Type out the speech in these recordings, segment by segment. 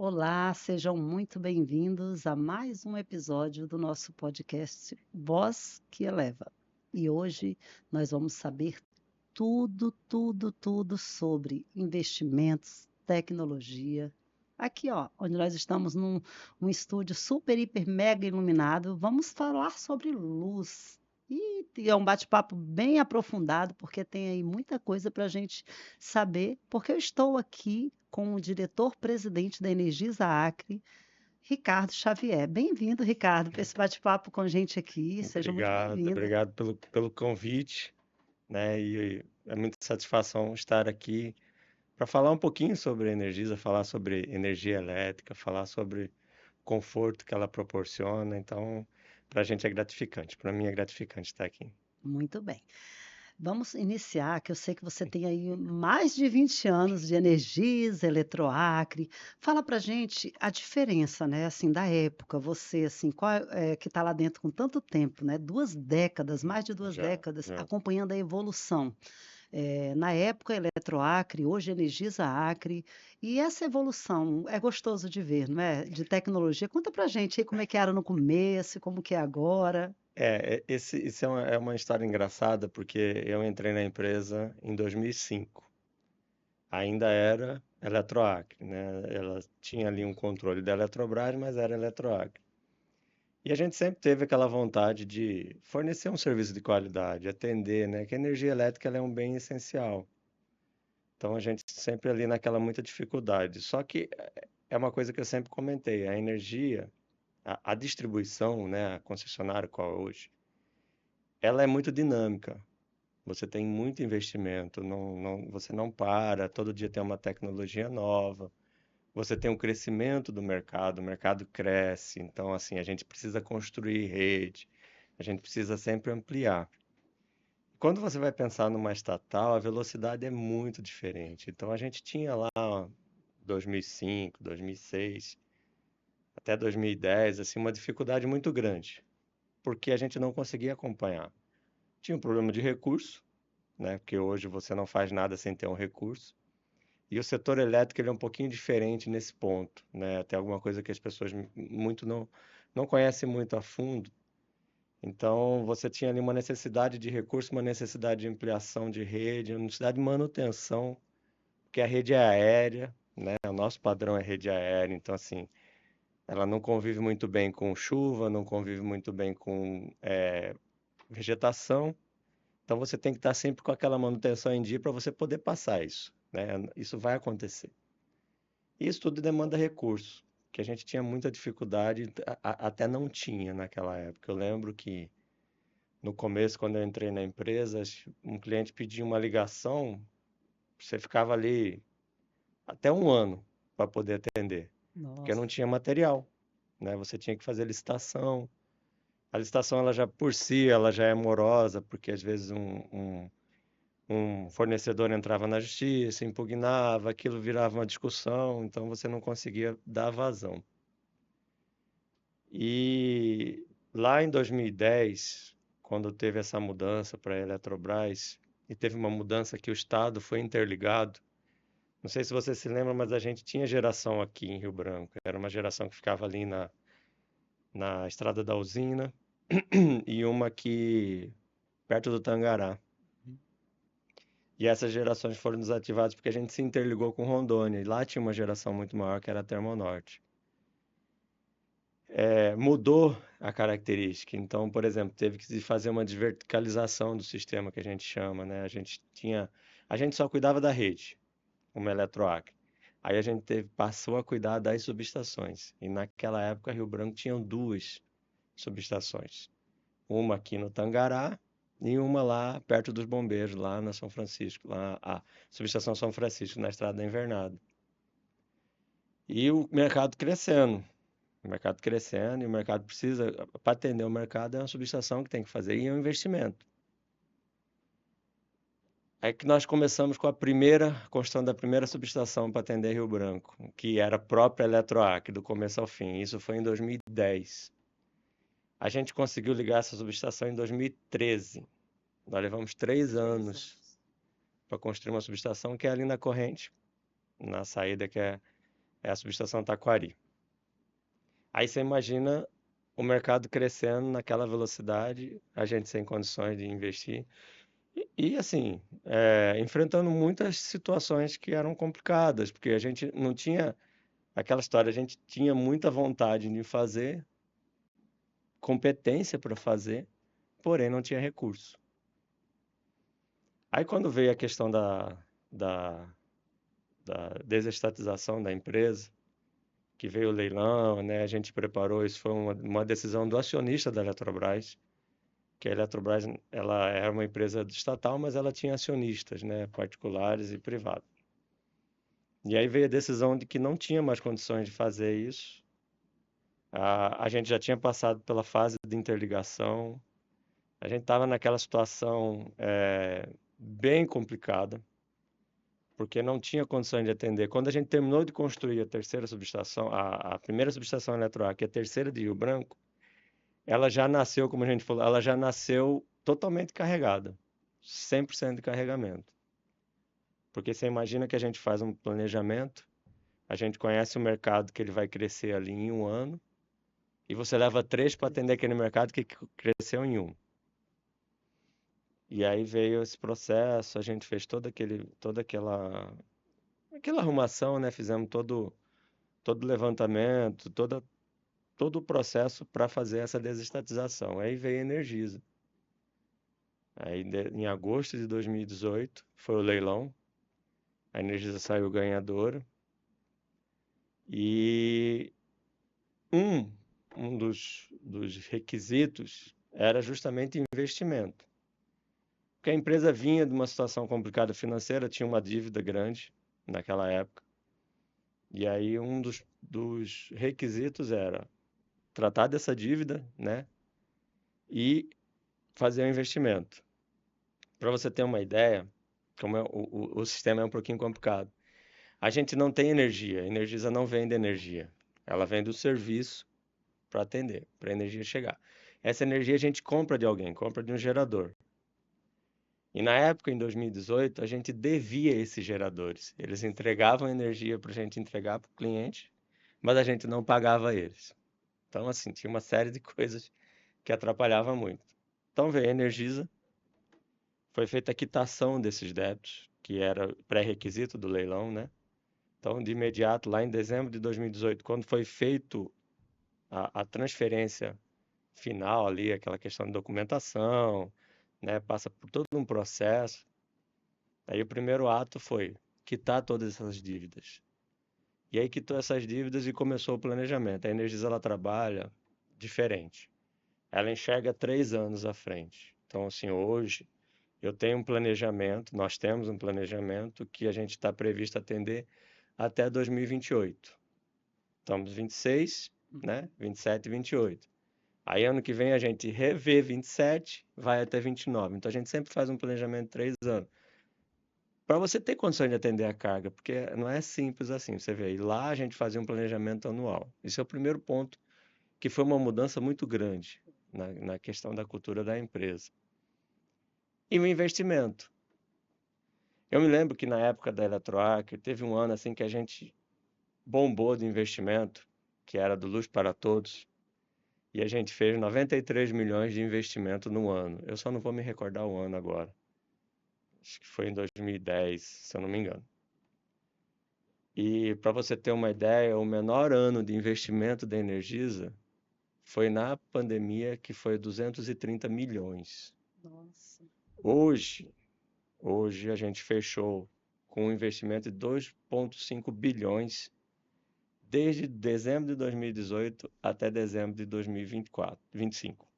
Olá, sejam muito bem-vindos a mais um episódio do nosso podcast Voz que Eleva. E hoje nós vamos saber tudo sobre investimentos, tecnologia. Aqui, ó, onde nós estamos num estúdio super, hiper, mega iluminado, vamos falar sobre luz. E é um bate-papo bem aprofundado, porque tem aí muita coisa para a gente saber, porque eu estou aqui com o diretor-presidente da Energisa Acre, Ricardo Xavier. Bem-vindo, Ricardo, para esse bate-papo com a gente aqui. Seja muito Obrigado, bem-vindo. obrigado pelo convite, né? E é muita satisfação estar aqui para falar um pouquinho sobre a Energisa, falar sobre energia elétrica, falar sobre o conforto que ela proporciona. Então, para a gente é gratificante, para mim é gratificante estar aqui. Muito bem. Vamos iniciar, que eu sei que você tem aí mais de 20 anos de Energisa, Eletroacre. Fala pra gente a diferença, né, assim, da época. Você, assim, que está lá dentro com tanto tempo, né, 2 décadas, mais de 2 Já, décadas, já. acompanhando a evolução. Na época, Eletroacre, hoje Energisa Acre. E essa evolução é gostoso de ver, não é? De tecnologia. Conta pra gente aí como é que era no começo, como que é agora. Isso é uma história engraçada, porque eu entrei na empresa em 2005. Ainda era Eletroacre, né? Ela tinha ali um controle da Eletrobras, mas era Eletroacre. E a gente sempre teve aquela vontade de fornecer um serviço de qualidade, atender, né? Que a energia elétrica ela é um bem essencial. Então a gente sempre ali naquela muita dificuldade. Só que é uma coisa que eu sempre comentei, a energia, a distribuição, né, a concessionária qual é hoje, ela é muito dinâmica. Você tem muito investimento, você não para, todo dia tem uma tecnologia nova. Você tem um crescimento do mercado, o mercado cresce, então assim, a gente precisa construir rede, a gente precisa sempre ampliar. Quando você vai pensar numa estatal, a velocidade é muito diferente. Então a gente tinha lá 2005, 2006, até 2010, assim, uma dificuldade muito grande, porque a gente não conseguia acompanhar. Tinha um problema de recurso, né? Porque hoje você não faz nada sem ter um recurso. E o setor elétrico ele é um pouquinho diferente nesse ponto, né? Tem alguma coisa que as pessoas muito não conhecem muito a fundo. Então, você tinha ali uma necessidade de recurso, uma necessidade de ampliação de rede, uma necessidade de manutenção, porque a rede é aérea, né? O nosso padrão é rede aérea, então assim, ela não convive muito bem com chuva, não convive muito bem com vegetação. Então, você tem que estar sempre com aquela manutenção em dia para você poder passar isso, né? Isso vai acontecer. Isso tudo demanda recurso, que a gente tinha muita dificuldade, até não tinha naquela época. Eu lembro que no começo, quando eu entrei na empresa, um cliente pedia uma ligação, você ficava ali até um ano para poder atender, porque não Nossa. tinha material, né? Você tinha que fazer licitação. A licitação, ela já por si, ela já é morosa, porque às vezes um fornecedor entrava na justiça, impugnava, aquilo virava uma discussão, então você não conseguia dar vazão. E lá em 2010, quando teve essa mudança para a Eletrobras, e teve uma mudança que o Estado foi interligado, não sei se você se lembra, mas a gente tinha geração aqui em Rio Branco. Era uma geração que ficava ali na Estrada da Usina e uma aqui perto do Tangará. E essas gerações foram desativadas porque a gente se interligou com Rondônia. E lá tinha uma geração muito maior que era a Termonorte. Mudou a característica. Então, por exemplo, teve que se fazer uma desverticalização do sistema que a gente chama, né? A gente só cuidava da rede, uma Eletroacre. Aí a gente passou a cuidar das subestações. E naquela época, Rio Branco tinha duas subestações. Uma aqui no Tangará e uma lá perto dos Bombeiros, lá na São Francisco, lá a subestação São Francisco, na Estrada da Invernada. E o mercado crescendo. O mercado crescendo e o mercado precisa, para atender o mercado, é uma subestação que tem que fazer e é um investimento. Aí que nós começamos com a construção da primeira subestação para atender Rio Branco, que era a própria Eletroacre, do começo ao fim. Isso foi em 2010. A gente conseguiu ligar essa subestação em 2013. Nós levamos 3 anos 3 anos. para construir uma subestação que é ali na corrente, na saída que é é a subestação Taquari. Aí você imagina o mercado crescendo naquela velocidade, a gente sem condições de investir. E, assim, enfrentando muitas situações que eram complicadas, porque a gente não tinha aquela história, a gente tinha muita vontade de fazer, competência para fazer, porém não tinha recurso. Aí quando veio a questão da, da desestatização da empresa, que veio o leilão, né, a gente preparou, isso foi uma decisão do acionista da Eletrobras, que a Eletrobras ela era uma empresa estatal, mas ela tinha acionistas, né, particulares e privados. E aí veio a decisão de que não tinha mais condições de fazer isso. A gente já tinha passado pela fase de interligação, a gente estava naquela situação bem complicada, porque não tinha condições de atender. Quando a gente terminou de construir a terceira subestação, a primeira subestação eletroacre e a terceira de Rio Branco, ela já nasceu, como a gente falou, ela já nasceu totalmente carregada, 100% de carregamento. Porque você imagina que a gente faz um planejamento, a gente conhece o mercado que ele vai crescer ali em um ano, e você leva 3 para atender aquele mercado que cresceu em um. E aí veio esse processo, a gente fez toda aquela arrumação, né? Fizemos todo o levantamento, todo o processo para fazer essa desestatização. Aí veio a Energisa. Aí em agosto de 2018 foi o leilão, a Energisa saiu ganhadora e um, um dos requisitos era justamente investimento. Porque a empresa vinha de uma situação complicada financeira, tinha uma dívida grande naquela época. E aí um dos requisitos era tratar dessa dívida, né? E fazer um investimento. Para você ter uma ideia, como o sistema é um pouquinho complicado. A gente não tem energia, a Energisa não vende energia. Ela vende o serviço para atender, para a energia chegar. Essa energia a gente compra de alguém, compra de um gerador. E na época, em 2018, a gente devia esses geradores. Eles entregavam energia para a gente entregar para o cliente, mas a gente não pagava eles. Então, assim, tinha uma série de coisas que atrapalhava muito. Então veio a Energisa, foi feita a quitação desses débitos, que era pré-requisito do leilão, né? Então, de imediato, lá em dezembro de 2018, quando foi feito a transferência final ali, aquela questão de documentação, né? Passa por todo um processo. Aí o primeiro ato foi quitar todas essas dívidas. E aí quitou essas dívidas e começou o planejamento. A Energisa ela trabalha diferente. Ela enxerga 3 anos à frente. Então, assim, hoje eu tenho um planejamento, nós temos um planejamento que a gente está previsto atender até 2028. Estamos 26, né? 27 e 28. Aí ano que vem a gente revê 27, vai até 29. Então a gente sempre faz um planejamento de 3 anos. Para você ter condições de atender a carga, porque não é simples assim. Você vê, e lá a gente fazia um planejamento anual. Esse é o primeiro ponto, que foi uma mudança muito grande na questão da cultura da empresa. E o investimento. Eu me lembro que na época da Eletroacre, teve um ano assim que a gente bombou de investimento, que era do Luz para Todos, e a gente fez 93 milhões de investimento no ano. Eu só não vou me recordar o ano agora. Acho que foi em 2010, se eu não me engano. E para você ter uma ideia, o menor ano de investimento da Energisa foi na pandemia, que foi 230 milhões. Nossa. Hoje, hoje a gente fechou com um investimento de 2,5 bilhões desde dezembro de 2018 até dezembro de 2024, 25.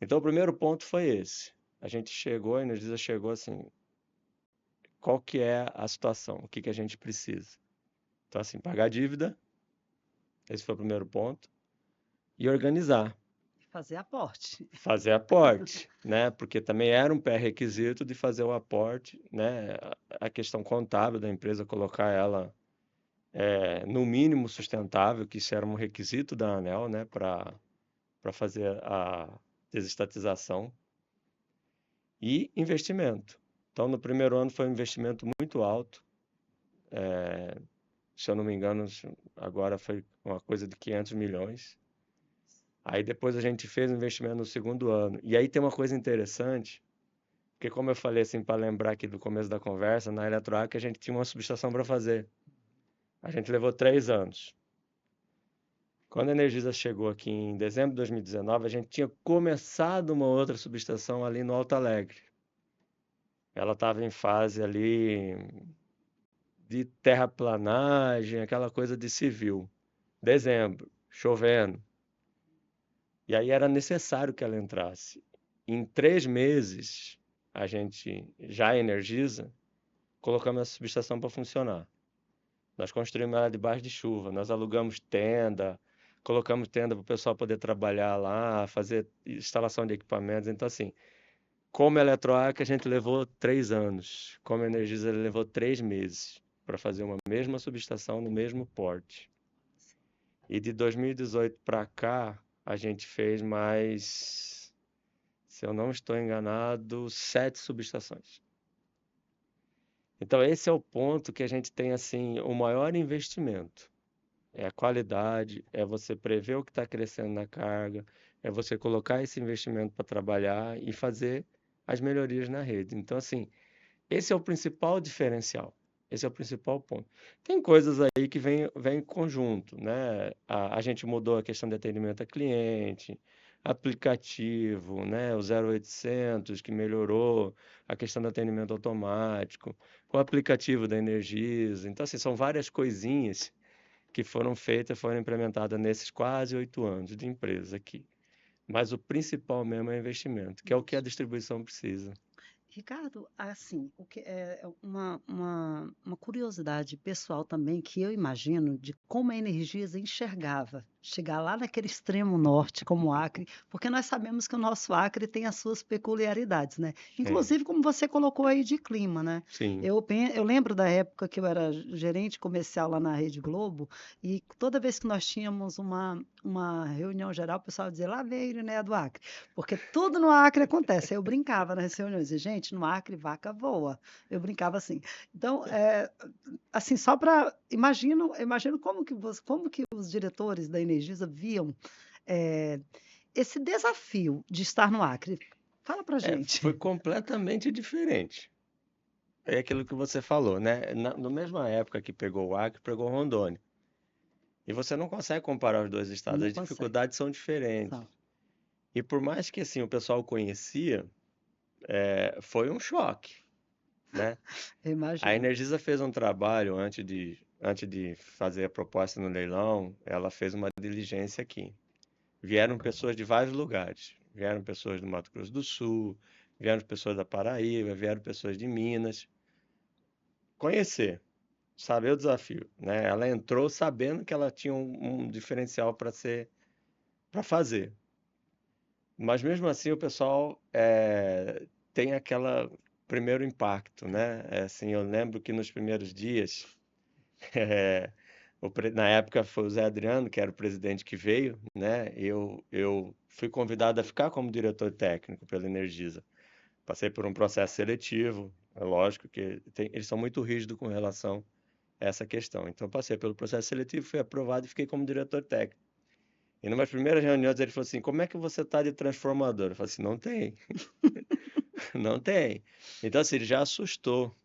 Então o primeiro ponto foi esse. A Energisa chegou assim, qual que é a situação? O que que a gente precisa? Então assim, pagar a dívida, esse foi o primeiro ponto, e organizar. Fazer aporte. Fazer aporte, né? Porque também era um pré-requisito de fazer o aporte, né? A questão contábil da empresa, colocar ela no mínimo sustentável, que isso era um requisito da ANEEL, né? Para fazer a desestatização. E investimento. Então, no primeiro ano foi um investimento muito alto, se eu não me engano, agora foi uma coisa de 500 milhões. Aí depois a gente fez o investimento no segundo ano. E aí tem uma coisa interessante, porque como eu falei assim, para lembrar aqui do começo da conversa, na Eletroac a gente tinha uma subestação para fazer. A gente levou 3 anos. Quando a Energisa chegou aqui em dezembro de 2019, a gente tinha começado uma outra subestação ali no Alto Alegre. Ela estava em fase ali de terraplanagem, aquela coisa de civil. Dezembro, chovendo. E aí era necessário que ela entrasse. Em 3 meses, a gente já Energisa, colocamos essa subestação para funcionar. Nós construímos ela debaixo de chuva, nós alugamos tenda, colocamos tenda para o pessoal poder trabalhar lá, fazer instalação de equipamentos. Então, assim, como Eletroac, a gente levou 3 anos. Como Energisa, ele levou 3 meses para fazer uma mesma subestação no mesmo porte. E de 2018 para cá, a gente fez mais, se eu não estou enganado, 7 subestações. Então, esse é o ponto que a gente tem assim, o maior investimento. É a qualidade, é você prever o que está crescendo na carga, é você colocar esse investimento para trabalhar e fazer as melhorias na rede. Então, assim, esse é o principal diferencial. Esse é o principal ponto. Tem coisas aí que vêm em conjunto, né? A gente mudou a questão de atendimento a cliente, aplicativo, né? O 0800 que melhorou, a questão do atendimento automático, o aplicativo da Energisa. Então, assim, são várias coisinhas que foram feitas, foram implementadas nesses quase 8 anos de empresa aqui. Mas o principal mesmo é o investimento, que é o que a distribuição precisa. Ricardo, assim, o que é uma curiosidade pessoal também que eu imagino de como a Energisa enxergava chegar lá naquele extremo norte como o Acre, porque nós sabemos que o nosso Acre tem as suas peculiaridades, né? Tem, Inclusive como você colocou aí de clima, né? sim. Eu lembro da época que eu era gerente comercial lá na Rede Globo e toda vez que nós tínhamos uma reunião geral, o pessoal dizia, lá veio Irineia do Acre. Porque tudo no Acre acontece. Eu brincava nas reuniões, dizia, gente, no Acre vaca voa. Eu brincava assim. Então, assim, só para imagino como que os diretores da Energisa viam é, esse desafio de estar no Acre. Fala para Foi gente. completamente diferente. É aquilo que você falou, né? Na mesma época que pegou o Acre, pegou Rondônia. E você não consegue comparar os dois estados, Não as consegue. dificuldades são diferentes. Só. E por mais que assim o pessoal conhecia, foi um choque, né? Eu A imagino. Energisa fez um trabalho antes de fazer a proposta no leilão, ela fez uma diligência aqui. Vieram pessoas de vários lugares. Vieram pessoas do Mato Grosso do Sul, vieram pessoas da Paraíba, vieram pessoas de Minas. Conhecer, saber o desafio, né? Ela entrou sabendo que ela tinha um diferencial para fazer. Mas mesmo assim o pessoal tem aquela primeiro impacto, né? Assim, eu lembro que nos primeiros dias, é, na época foi o Zé Adriano, que era o presidente que veio, né? Eu fui convidado a ficar como diretor técnico pela Energisa. Passei por um processo seletivo, é lógico que eles são muito rígidos com relação a essa questão. Então, eu passei pelo processo seletivo, fui aprovado e fiquei como diretor técnico. E numa primeiras reuniões ele falou assim: como é que você está de transformador? Eu falei assim: não tem, não tem. Então, assim, ele já assustou.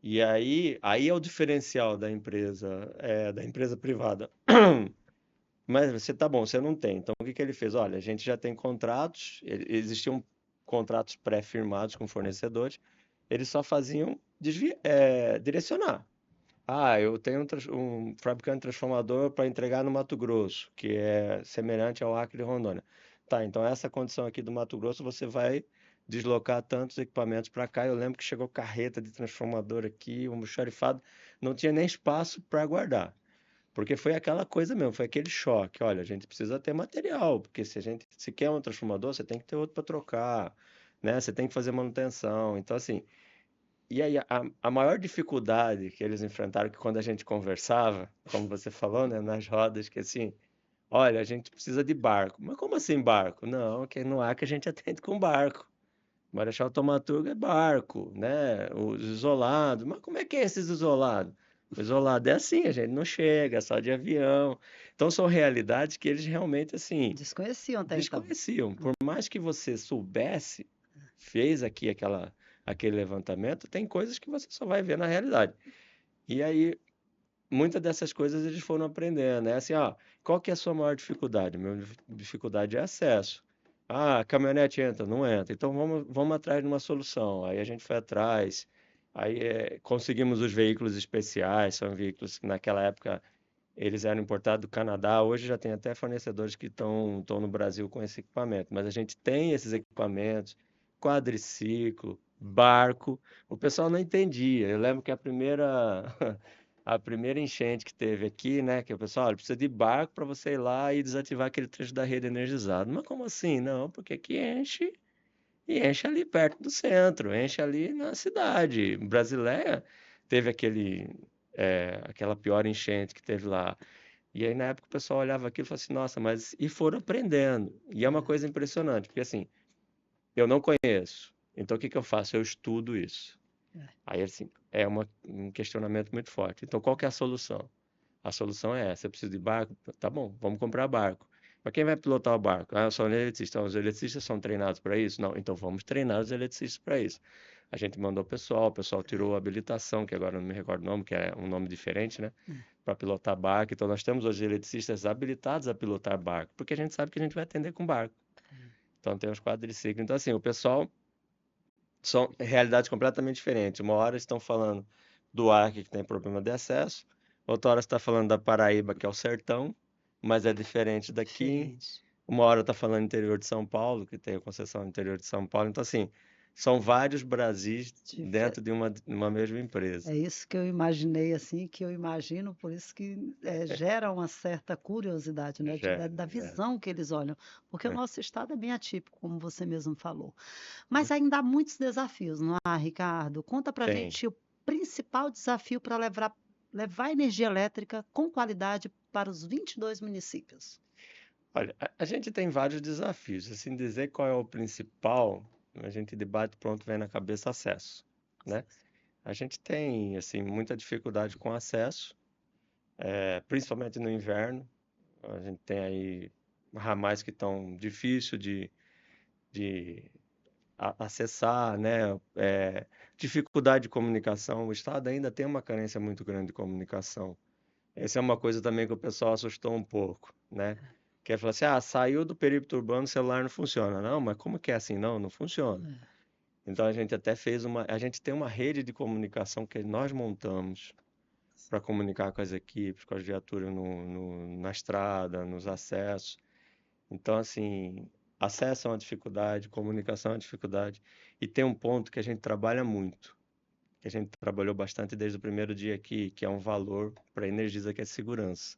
E aí é o diferencial da empresa privada. Mas você tá bom, você não tem. Então o que que ele fez? Olha, a gente já tem contratos, existiam contratos pré-firmados com fornecedores, eles só faziam direcionar. Ah, eu tenho um fabricante transformador para entregar no Mato Grosso, que é semelhante ao Acre e Rondônia. Tá, então essa condição aqui do Mato Grosso você vai deslocar tantos equipamentos para cá. Eu lembro que chegou carreta de transformador aqui, um almoxarifado, não tinha nem espaço para guardar. Porque foi aquela coisa mesmo, foi aquele choque. Olha, a gente precisa ter material, porque se quer um transformador, você tem que ter outro para trocar, né? Você tem que fazer manutenção. Então, assim, e aí a maior dificuldade que eles enfrentaram, que quando a gente conversava, como você falou, né, nas rodas, que assim, olha, a gente precisa de barco. Mas como assim barco? Não, que no Acre a gente atende com barco. Marechal Thaumaturgo é barco, né? Os isolados. Mas como é que é esses isolados? O isolado é assim, a gente não chega, é só de avião. Então são realidades que eles realmente assim Desconheciam até então. desconheciam. Por mais que você soubesse, fez aqui aquele levantamento, tem coisas que você só vai ver na realidade. E aí, muitas dessas coisas eles foram aprendendo, né? Assim, ó, qual que é a sua maior dificuldade? Minha dificuldade é acesso. Ah, a caminhonete entra, não entra. Então vamos atrás de uma solução. Aí a gente foi atrás. Aí conseguimos os veículos especiais, são veículos que naquela época eles eram importados do Canadá. Hoje já tem até fornecedores que estão no Brasil com esse equipamento. Mas a gente tem esses equipamentos, quadriciclo, barco. O pessoal não entendia. Eu lembro que a primeira a primeira enchente que teve aqui, né, que o pessoal, olha, precisa de barco para você ir lá e desativar aquele trecho da rede energizada. Mas como assim? Não, porque aqui enche e enche ali perto do centro, enche ali na cidade. Brasileia teve aquela pior enchente que teve lá. E aí, na época, o pessoal olhava aquilo e falava assim, nossa, mas... E foram aprendendo. E é uma coisa impressionante, porque assim, eu não conheço. Então, o que que eu faço? Eu estudo isso. Aí, assim, um questionamento muito forte. Então, qual que é a solução? A solução é essa. Eu preciso de barco? Tá bom, vamos comprar barco. Mas quem vai pilotar o barco? Ah, eu sou um eletricista. Então, os eletricistas são treinados para isso? Não. Então, vamos treinar os eletricistas para isso. A gente mandou o pessoal tirou a habilitação, que agora eu não me recordo o nome, que é um nome diferente, né? Para pilotar barco. Então, nós temos hoje eletricistas habilitados a pilotar barco, porque a gente sabe que a gente vai atender com barco. Então, tem os quadriciclos. Então, assim, o pessoal são realidades completamente diferentes. Uma hora estão falando do Acre, que tem problema de acesso, outra hora está falando da Paraíba, que é o sertão, mas é diferente daqui. Diferente. Uma hora está falando do interior de São Paulo, que tem a concessão no interior de São Paulo. Então, assim, são vários Brasis Dife- dentro de uma mesma empresa. É isso que eu imaginei, assim, que eu imagino, por isso que gera uma certa curiosidade, né, Já, da já, visão que eles olham, porque o é, nosso estado é bem atípico, como você mesmo falou. Mas muito ainda há muitos desafios, não há, Ricardo? Conta pra tem. gente o principal desafio para levar energia elétrica com qualidade para os 22 municípios. Olha, a gente tem vários desafios. Assim, dizer qual é o principal, a gente debate, pronto, vem na cabeça acesso, né? A gente tem, assim, muita dificuldade com acesso, principalmente no inverno. A gente tem aí ramais que estão difícil de acessar, né? Dificuldade de comunicação. O estado ainda tem uma carência muito grande de comunicação. Essa é uma coisa também que o pessoal assustou um pouco, né? Que é falar assim, ah, saiu do perímetro urbano, o celular não funciona. Não, mas como que é assim? Não, não funciona. Então a gente até a gente tem uma rede de comunicação que nós montamos para comunicar com as equipes, com as viaturas na estrada, nos acessos. Então, assim, acesso é uma dificuldade, comunicação é uma dificuldade. E tem um ponto que a gente trabalha muito, que a gente trabalhou bastante desde o primeiro dia aqui, que é um valor para a Energisa, que é segurança.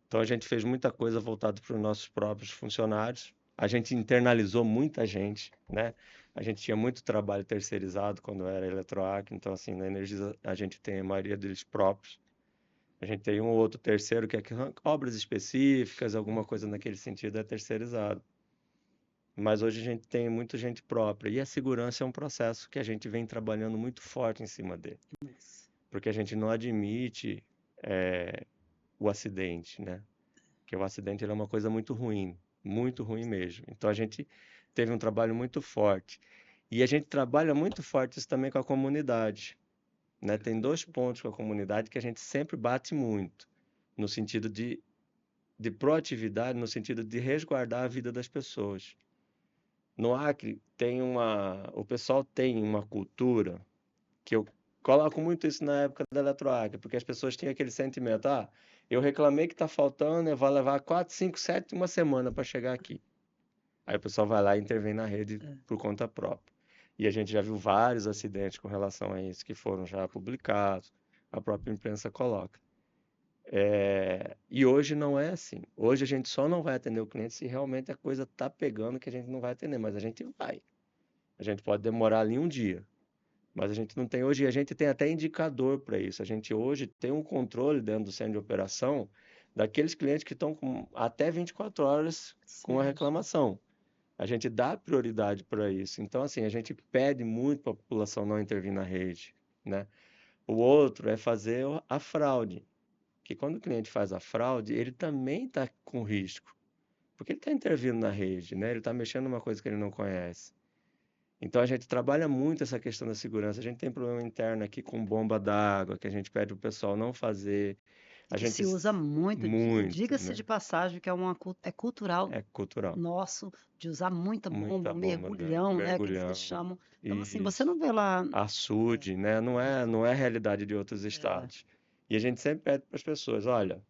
Então, a gente fez muita coisa voltada para os nossos próprios funcionários. A gente internalizou muita gente, né? A gente tinha muito trabalho terceirizado quando era Eletroac, então, assim, na Energisa a gente tem a maioria deles próprios. A gente tem um ou outro terceiro que obras específicas, alguma coisa naquele sentido é terceirizado. Mas hoje a gente tem muita gente própria. E a segurança é um processo que a gente vem trabalhando muito forte em cima dele. Porque a gente não admite o acidente, né? Porque o acidente ele é uma coisa muito ruim mesmo. Então a gente teve um trabalho muito forte. E a gente trabalha muito forte isso também com a comunidade, né? Tem dois pontos com a comunidade que a gente sempre bate muito, no sentido de proatividade, no sentido de resguardar a vida das pessoas. No Acre o pessoal tem uma cultura que eu coloco muito isso na época da Eletroacre, porque as pessoas têm aquele sentimento, ah, eu reclamei que está faltando, eu vou levar 4, 5, 7, uma semana para chegar aqui. Aí o pessoal vai lá e intervém na rede por conta própria. E a gente já viu vários acidentes com relação a isso que foram já publicados, a própria imprensa coloca. E hoje não é assim. Hoje a gente só não vai atender o cliente se realmente a coisa está pegando que a gente não vai atender, mas a gente vai. A gente pode demorar ali um dia, mas a gente não tem hoje, e a gente tem até indicador para isso. A gente hoje tem um controle dentro do centro de operação daqueles clientes que estão com até 24 horas com a Sim. reclamação. A gente dá prioridade para isso. Então, assim, a gente pede muito para a população não intervir na rede, né? O outro é fazer a fraude, que quando o cliente faz a fraude, ele também está com risco, porque ele está intervindo na rede, né? Ele está mexendo numa coisa que ele não conhece. Então a gente trabalha muito essa questão da segurança. A gente tem problema interno aqui com bomba d'água, que a gente pede para o pessoal não fazer. A Que gente se usa muito, muito, diga-se né? de passagem que é cultural É cultural. nosso de usar muita bomba, Muita o bomba mergulhão, né, que eles mergulhão. chamam. Então, assim, você Isso. não vê lá. Açude, né? Não é a realidade de outros É, estados. E a gente sempre pede para as pessoas, olha,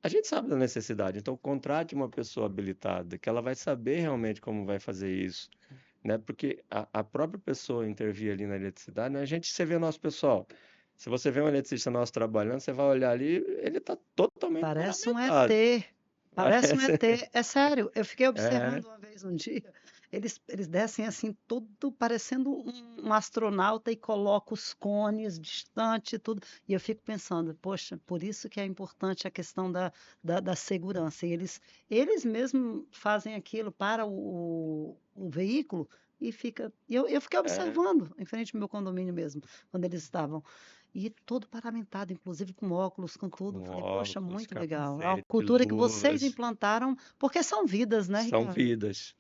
a gente sabe da necessidade, então contrate uma pessoa habilitada, que ela vai saber realmente como vai fazer isso, né? Porque a própria pessoa intervir ali na eletricidade, né? Você vê o nosso pessoal. Se você vê um eletricista nosso trabalhando, você vai olhar ali, ele está totalmente parece um paramentado. ET. Parece um Parece. ET. É sério, eu fiquei É, observando uma vez um dia. Eles descem assim, todo parecendo um astronauta e colocam os cones distante e tudo. E eu fico pensando, poxa, por isso que é importante a questão da segurança. E eles mesmos fazem aquilo para o veículo e fica. Eu fiquei é. observando, em frente ao meu condomínio mesmo, quando eles estavam. E todo paramentado, inclusive com óculos, com tudo. Com Falei, poxa, óculos, muito legal. É uma capacete, cultura que vocês luvas. implantaram, porque são vidas, né, Ricardo? São Tem vidas,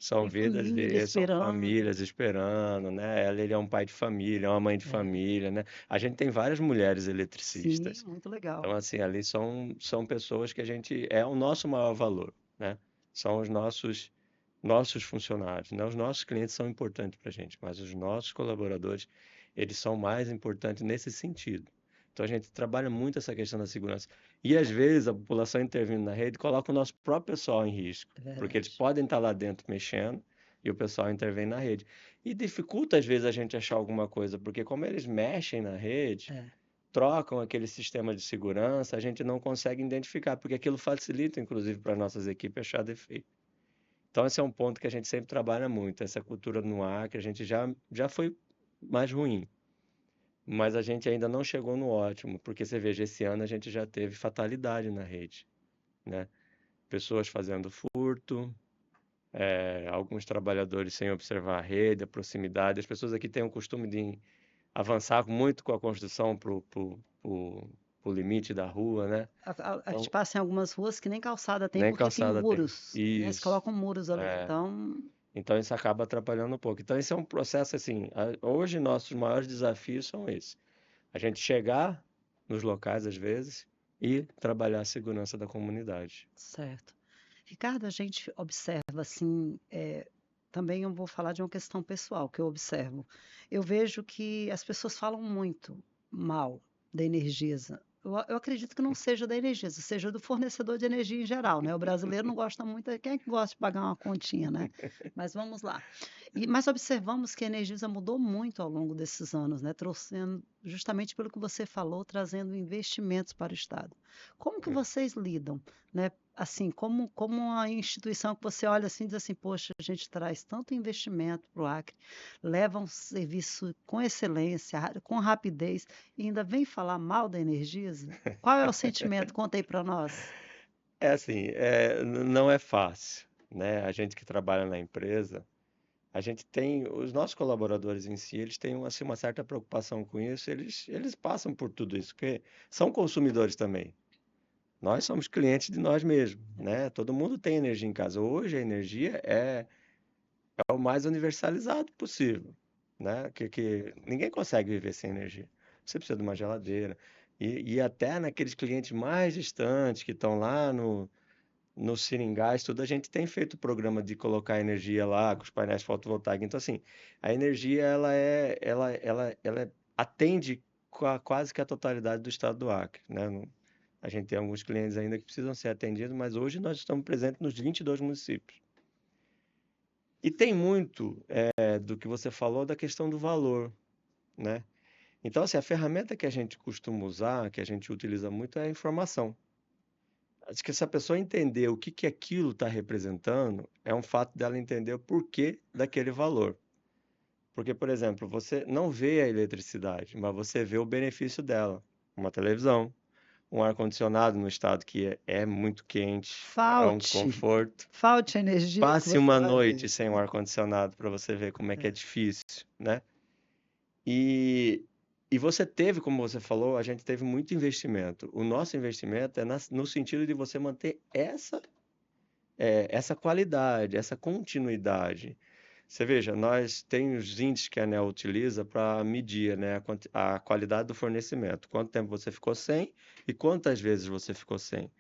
família são esperando. famílias esperando, né? Ele é um pai de família, é uma mãe de É, família, né? A gente tem várias mulheres sim, eletricistas. muito Então, legal. assim, ali são pessoas que a gente é o nosso maior valor, né? São os nossos funcionários, né? Os nossos clientes são importantes para a gente, mas os nossos colaboradores, eles são mais importantes nesse sentido. Então a gente trabalha muito essa questão da segurança. E às vezes a população intervindo na rede coloca o nosso próprio pessoal em risco, É porque eles verdade. podem estar lá dentro mexendo e o pessoal intervém na rede. E dificulta às vezes a gente achar alguma coisa, porque como eles mexem na rede, É. trocam aquele sistema de segurança, a gente não consegue identificar, porque aquilo facilita, inclusive, para as nossas equipes achar defeito. Então, esse é um ponto que a gente sempre trabalha muito. Essa cultura no Acre, a gente já foi mais ruim, mas a gente ainda não chegou no ótimo, porque você veja, esse ano a gente já teve fatalidade na rede, né? Pessoas fazendo furto, alguns trabalhadores sem observar a rede, a proximidade. As pessoas aqui têm o costume de avançar muito com a construção para o limite da rua, né? A gente Então, passa em algumas ruas que nem calçada tem, nem porque tem calçada tem. muros, né? Eles Isso. colocam muros ali. É. Então, Então isso acaba atrapalhando um pouco. Então esse é um processo assim, hoje nossos maiores desafios são esses. A gente chegar nos locais às vezes e trabalhar a segurança da comunidade. certo. Ricardo, a gente observa assim, também eu vou falar de uma questão pessoal que eu observo. Eu vejo que as pessoas falam muito mal da Energisa. Eu acredito que não seja da Energisa, seja do fornecedor de energia em geral, né? O brasileiro não gosta muito, quem é que gosta de pagar uma continha, né? Mas vamos lá. Mas observamos que a Energisa mudou muito ao longo desses anos, né? Trouxendo, justamente pelo que você falou, trazendo investimentos para o Estado. Como que vocês lidam, né? Assim, como uma instituição que você olha assim e diz assim, poxa, a gente traz tanto investimento para o Acre, leva um serviço com excelência, com rapidez, e ainda vem falar mal da Energisa? Qual é o sentimento? Conta aí para nós. É assim, não é fácil, né? A gente que trabalha na empresa, a gente tem, os nossos colaboradores em si, eles têm assim, uma certa preocupação com isso, eles passam por tudo isso, porque são consumidores também. Nós somos clientes de nós mesmos, né? Todo mundo tem energia em casa. Hoje a energia é o mais universalizado possível, né? Que ninguém consegue viver sem energia. Você precisa de uma geladeira. E até naqueles clientes mais distantes que estão lá no Seringás, tudo, a gente tem feito programa de colocar energia lá com os painéis fotovoltaicos. Então, assim, a energia, ela atende quase que a totalidade do estado do Acre, né? A gente tem alguns clientes ainda que precisam ser atendidos, mas hoje nós estamos presentes nos 22 municípios. E tem muito do que você falou da questão do valor, né? Então, assim, a ferramenta que a gente costuma usar, que a gente utiliza muito, é a informação. Acho que se a pessoa entender o que aquilo está representando, é um fato dela entender o porquê daquele valor. Porque, por exemplo, você não vê a eletricidade, mas você vê o benefício dela. Uma televisão, um ar-condicionado no estado que é muito quente, é um Falte, desconforto. falte energia que Passe você uma vai noite ver. sem um ar-condicionado para você ver como é que é É, difícil, né? E E você teve, como você falou, a gente teve muito investimento. O nosso investimento é no sentido de você manter essa qualidade, essa continuidade. Você veja, nós tem os índices que a ANEEL utiliza para medir, né, a qualidade do fornecimento. Quanto tempo você ficou sem e quantas vezes você ficou sem.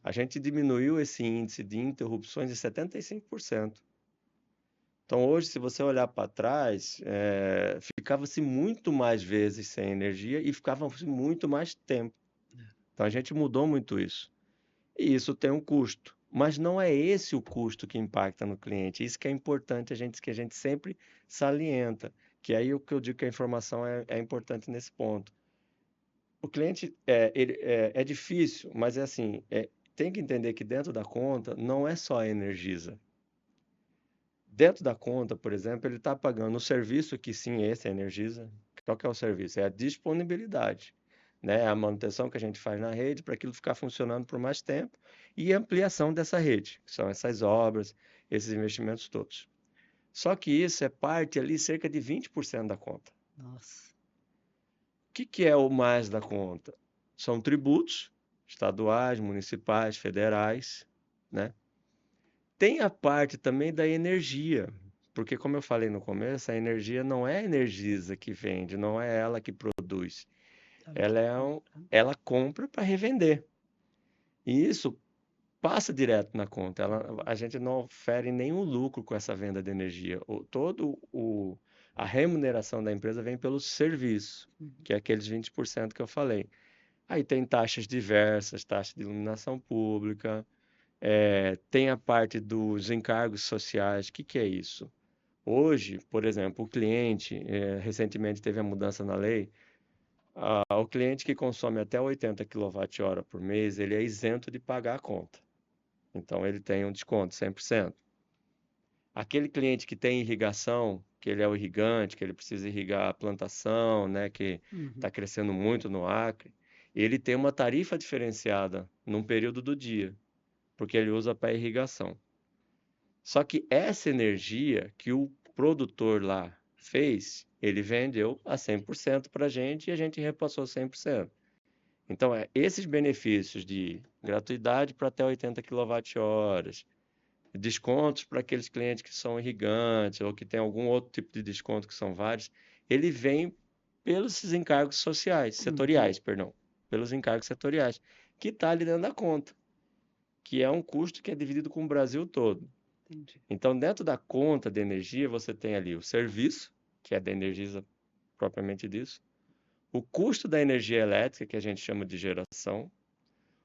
A gente diminuiu esse índice de interrupções em 75%. Então, hoje, se você olhar para trás, ficava-se muito mais vezes sem energia e ficava-se muito mais tempo. Então, a gente mudou muito isso. E isso tem um custo. Mas não é esse o custo que impacta no cliente. Isso que é importante, que a gente sempre salienta. Que aí o que eu digo que a informação é importante nesse ponto. O cliente, é difícil, mas é assim, tem que entender que dentro da conta não é só a Energisa. Dentro da conta, por exemplo, ele está pagando o serviço que sim, esse é a Energisa. Qual que é o serviço? É a disponibilidade, né? É a manutenção que a gente faz na rede para aquilo ficar funcionando por mais tempo e a ampliação dessa rede, que são essas obras, esses investimentos todos. Só que isso é parte ali, cerca de 20% da conta. Nossa. O que é o mais da conta? São tributos estaduais, municipais, federais, né? Tem a parte também da energia, porque como eu falei no começo, a energia não é a Energisa que vende, não é ela que produz. Ela que Ela compra. ela compra para revender. E isso passa direto na conta. A gente não ofere nenhum lucro com essa venda de energia. A remuneração da empresa vem pelo serviço, Uhum. que é aqueles 20% que eu falei. Aí tem taxas diversas, taxa de iluminação pública, tem a parte dos encargos sociais. O que que é isso? Hoje, por exemplo, o cliente, recentemente teve a mudança na lei, o cliente que consome até 80 kWh por mês, ele é isento de pagar a conta. Então, ele tem um desconto 100%. Aquele cliente que tem irrigação, que ele é o irrigante, que ele precisa irrigar a plantação, né, que Uhum. está crescendo muito no Acre, ele tem uma tarifa diferenciada num período do dia, porque ele usa para irrigação. Só que essa energia que o produtor lá fez, ele vendeu a 100% para a gente e a gente repassou 100%. Então, esses benefícios de gratuidade para até 80 kWh, descontos para aqueles clientes que são irrigantes ou que tem algum outro tipo de desconto que são vários, ele vem pelos encargos sociais, Uhum. setoriais, perdão, pelos encargos setoriais, que está ali dentro da conta, que é um custo que é dividido com o Brasil todo. Entendi. Então, dentro da conta de energia, você tem ali o serviço, que é da Energisa propriamente disso, o custo da energia elétrica, que a gente chama de geração,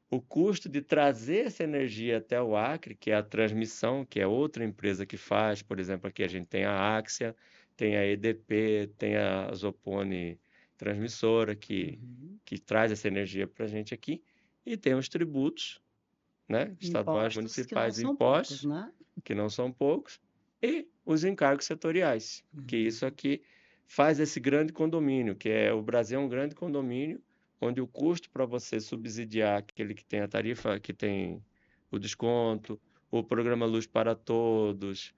o custo de trazer essa energia até o Acre, que é a transmissão, que é outra empresa que faz, por exemplo, aqui a gente tem a Axia, tem a EDP, tem a Zopone Transmissora, Uhum. que traz essa energia para a gente aqui, e tem os tributos, né, estaduais, Impostos que não municipais, são poucos, impostos, né? que não são poucos, e os encargos setoriais, que isso Uhum. aqui faz esse grande condomínio, o Brasil é um grande condomínio, onde o custo para você subsidiar aquele que tem a tarifa, que tem o desconto, o programa Luz para Todos,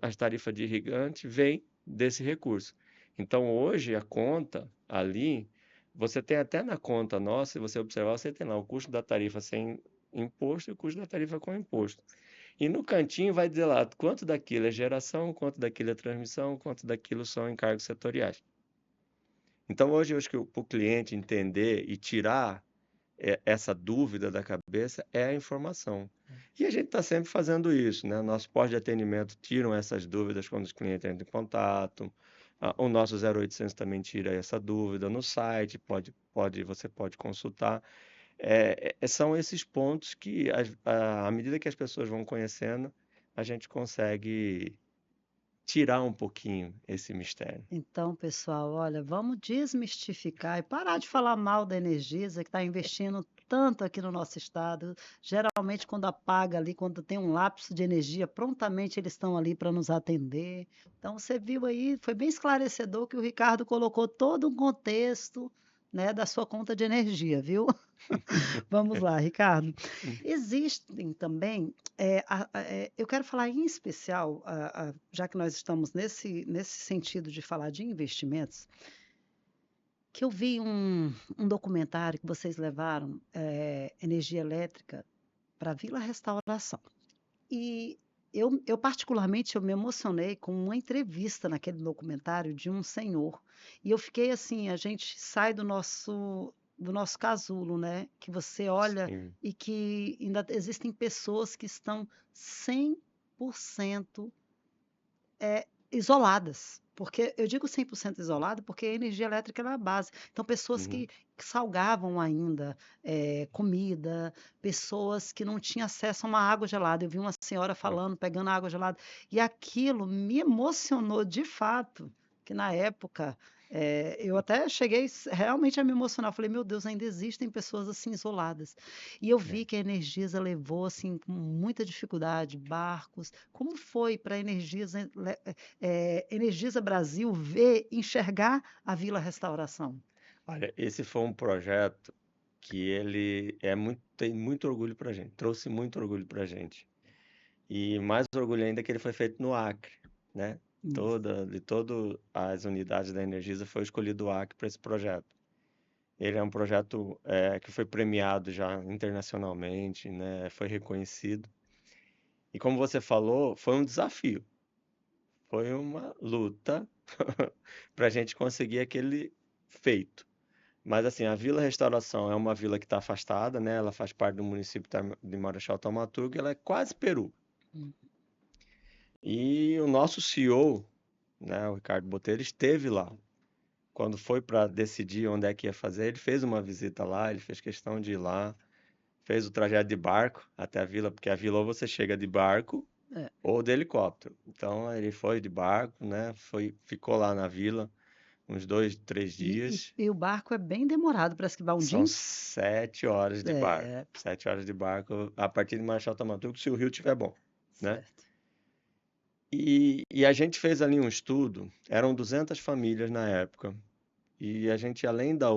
as tarifas de irrigante, vem desse recurso. Então, hoje, a conta ali, você tem até na conta nossa, se você observar, você tem lá o custo da tarifa sem imposto e o custo da tarifa com imposto. E no cantinho vai dizer lá quanto daquilo é geração, quanto daquilo é transmissão, quanto daquilo são encargos setoriais. Então, hoje, eu acho que para o cliente entender e tirar essa dúvida da cabeça é a informação. E a gente está sempre fazendo isso, né? Nosso pós de atendimento tiram essas dúvidas quando os clientes entram em contato. O nosso 0800 também tira essa dúvida no site, você pode consultar. São esses pontos que, à medida que as pessoas vão conhecendo, a gente consegue tirar um pouquinho esse mistério. Então, pessoal, olha, vamos desmistificar e parar de falar mal da Energisa, que está investindo tanto aqui no nosso estado. Geralmente, quando apaga ali, quando tem um lapso de energia, prontamente eles estão ali para nos atender. Então, você viu aí, foi bem esclarecedor que o Ricardo colocou todo um contexto, né, da sua conta de energia, viu? Vamos lá, Ricardo. Existem também, eu quero falar em especial, já que nós estamos nesse sentido de falar de investimentos, que eu vi um documentário que vocês levaram, energia elétrica para Vila Restauração. E eu particularmente, eu me emocionei com uma entrevista naquele documentário de um senhor, e eu fiquei assim, a gente sai do nosso casulo, né, que você olha Sim. e que ainda existem pessoas que estão 100% isoladas, porque eu digo 100% isolado, porque a energia elétrica era a base. Então, pessoas Uhum. que salgavam ainda comida, pessoas que não tinham acesso a uma água gelada. Eu vi uma senhora Sim. falando, pegando água gelada, e aquilo me emocionou de fato, que na época eu até cheguei realmente a me emocionar. Falei, meu Deus, ainda existem pessoas assim isoladas. E eu vi É. que a Energisa levou assim com muita dificuldade barcos. Como foi para a Energisa Brasil ver, enxergar a Vila Restauração? Olha, esse foi um projeto que ele tem muito orgulho pra gente, trouxe muito orgulho pra gente. E mais orgulho ainda que ele foi feito no Acre, né? Isso. De todas as unidades da Energisa foi escolhido o Acre para esse projeto. Ele é um projeto que foi premiado já internacionalmente, né? Foi reconhecido. E como você falou, foi um desafio, foi uma luta para a gente conseguir aquele feito. Mas assim, a Vila Restauração é uma vila que está afastada, né? Ela faz parte do município de Marechal Taumaturgo, ela é quase Peru. Hum. E o nosso CEO, né, o Ricardo Botelho, esteve lá. Quando foi para decidir onde é que ia fazer, ele fez uma visita lá, ele fez questão de ir lá, fez o trajeto de barco até a vila, porque a vila ou você chega de barco É. ou de helicóptero. Então ele foi de barco, né? Ficou lá na vila uns 2, 3 dias. E o barco é bem demorado, parece que vai um dia. São 7 horas de barco. É, 7 horas de barco a partir de Marechal Taumaturgo, se o rio estiver bom, né? certo. E a gente fez ali um estudo, eram 200 famílias na época. E a gente, além da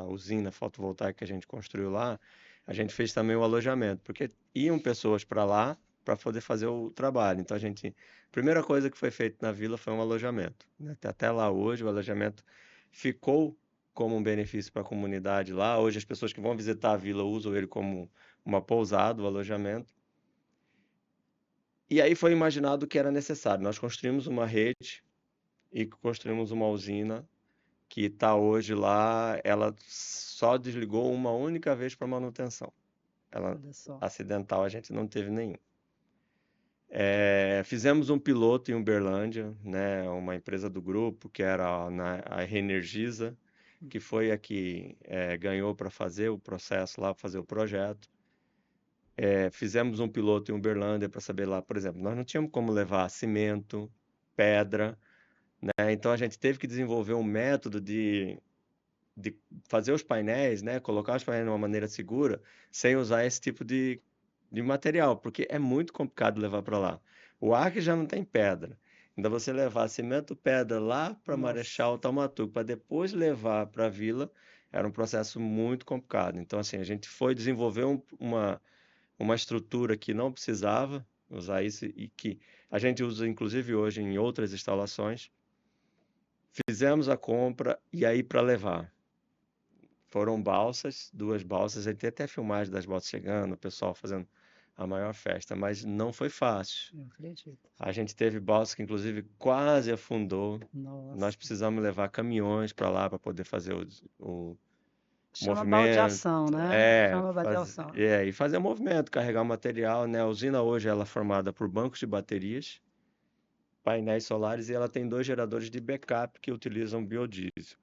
usina fotovoltaica que a gente construiu lá, a gente fez também o alojamento, porque iam pessoas para lá para poder fazer o trabalho. Então a primeira coisa que foi feita na vila foi um alojamento, né? Até lá hoje o alojamento ficou como um benefício para a comunidade lá. Hoje as pessoas que vão visitar a vila usam ele como uma pousada, o alojamento. E aí foi imaginado o que era necessário. Nós construímos uma rede e construímos uma usina que está hoje lá, ela só desligou uma única vez para manutenção. Ela Olha só. acidental a gente não teve nenhum. Fizemos um piloto em Uberlândia, né, uma empresa do grupo que era a Reenergiza, que foi a que ganhou para fazer o processo lá, fazer o projeto. Fizemos um piloto em Uberlândia para saber lá, por exemplo, nós não tínhamos como levar cimento, pedra, né? Então a gente teve que desenvolver um método de fazer os painéis, né, colocar os painéis de uma maneira segura, sem usar esse tipo de material, porque é muito complicado levar para lá. O Acre já não tem pedra. Ainda você levar cimento pedra lá para Nossa. Marechal Taumaturgo, para depois levar para a vila, era um processo muito complicado. Então, assim, a gente foi desenvolver uma estrutura que não precisava usar isso e que a gente usa, inclusive, hoje em outras instalações. Fizemos a compra e aí para levar. Foram balsas, 2 balsas, a gente tem até filmagem das balsas chegando, o pessoal fazendo a maior festa, mas não foi fácil. Eu acredito. A gente teve balsa que inclusive quase afundou. Nós Nossa. precisamos levar caminhões para lá para poder fazer o Chama movimento, baldeação, né? Chama baldeação. e fazer o movimento, carregar o material, né? A usina hoje ela é formada por bancos de baterias, painéis solares e ela tem 2 geradores de backup que utilizam biodiesel.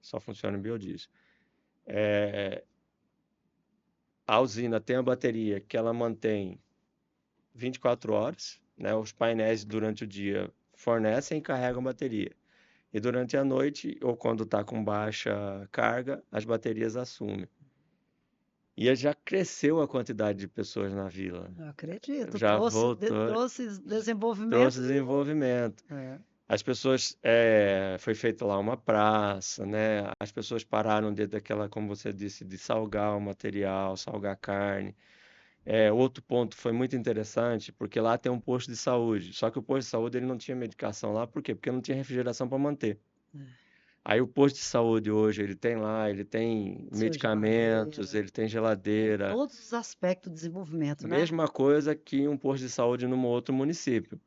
Só funciona em biodiesel. A usina tem a bateria que ela mantém 24 horas, né? Os painéis durante o dia fornecem e carregam a bateria. E durante a noite, ou quando está com baixa carga, as baterias assumem. E já cresceu a quantidade de pessoas na vila. Eu acredito. Já voltou, Trouxe trouxe desenvolvimento. desenvolvimento. É, As pessoas, foi feita lá uma praça, né? As pessoas pararam dentro daquela, como você disse, de salgar o material, salgar a carne. Outro ponto foi muito interessante, porque lá tem um posto de saúde. Só que o posto de saúde ele não tinha medicação lá, por quê? Porque não tinha refrigeração para manter. Aí o posto de saúde hoje, ele tem Sua medicamentos, geladeira, ele tem tem geladeira, todos os aspectos do desenvolvimento, né? mesma coisa que um posto de saúde num outro município.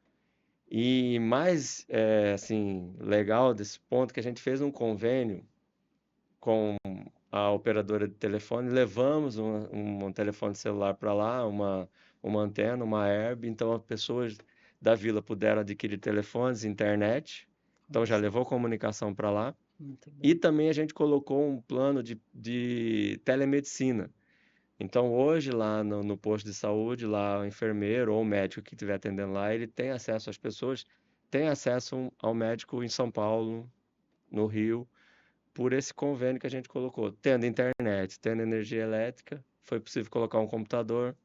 E mais, assim, legal desse ponto que a gente fez um convênio com a operadora de telefone, levamos um telefone celular para lá, uma antena, uma herb, então as pessoas da vila puderam adquirir telefones, internet, então Olha já só, levou comunicação para lá. muito E bem. também a gente colocou um plano de telemedicina. Então hoje lá no posto de saúde, lá o enfermeiro ou o médico que estiver atendendo lá, ele tem acesso às pessoas, tem acesso ao médico em São Paulo, no Rio, por esse convênio que a gente colocou. Tendo internet, tendo energia elétrica, foi possível colocar um computador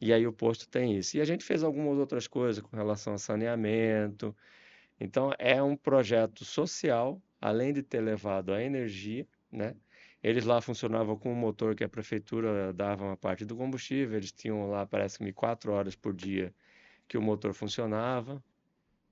e aí o posto tem isso. E a gente fez algumas outras coisas com relação a saneamento. Então é um projeto social, além de ter levado a energia, né? Eles lá funcionavam com um motor que a prefeitura dava uma parte do combustível, eles tinham lá, parece-me, 4 horas por dia que o motor funcionava.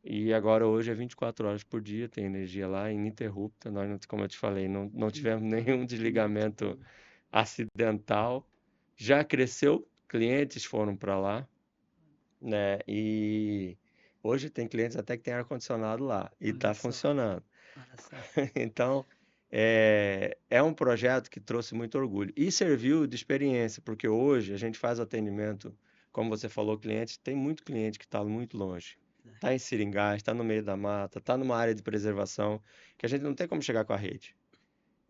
E agora hoje é 24 horas por dia, tem energia lá ininterrupta. Nós, como eu te falei, não tivemos nenhum Muito desligamento bom. acidental. Já cresceu, clientes foram para lá, né? E hoje tem clientes até que tem ar-condicionado lá e Olha está só, funcionando. olha só. Então, é um projeto que trouxe muito orgulho e serviu de experiência, porque hoje a gente faz atendimento, como você falou, cliente, tem muito cliente que está muito longe. Está em Seringá, está no meio da mata, está numa área de preservação, que a gente não tem como chegar com a rede.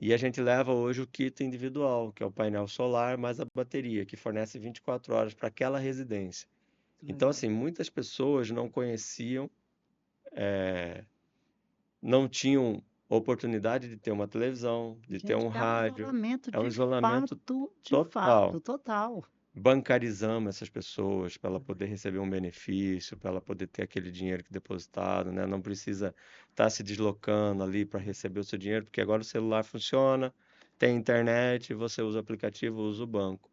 E a gente leva hoje o kit individual, que é o painel solar mais a bateria, que fornece 24 horas para aquela residência. Então, Legal. assim, muitas pessoas não conheciam, não tinham oportunidade de ter uma televisão, de ter Gente, um é um rádio. isolamento É um isolamento de total. fato, total. Bancarizamos essas pessoas para ela poder receber um benefício, para ela poder ter aquele dinheiro que depositado, né? Não precisa estar se deslocando ali para receber o seu dinheiro, porque agora o celular funciona, tem internet, você usa o aplicativo, usa o banco.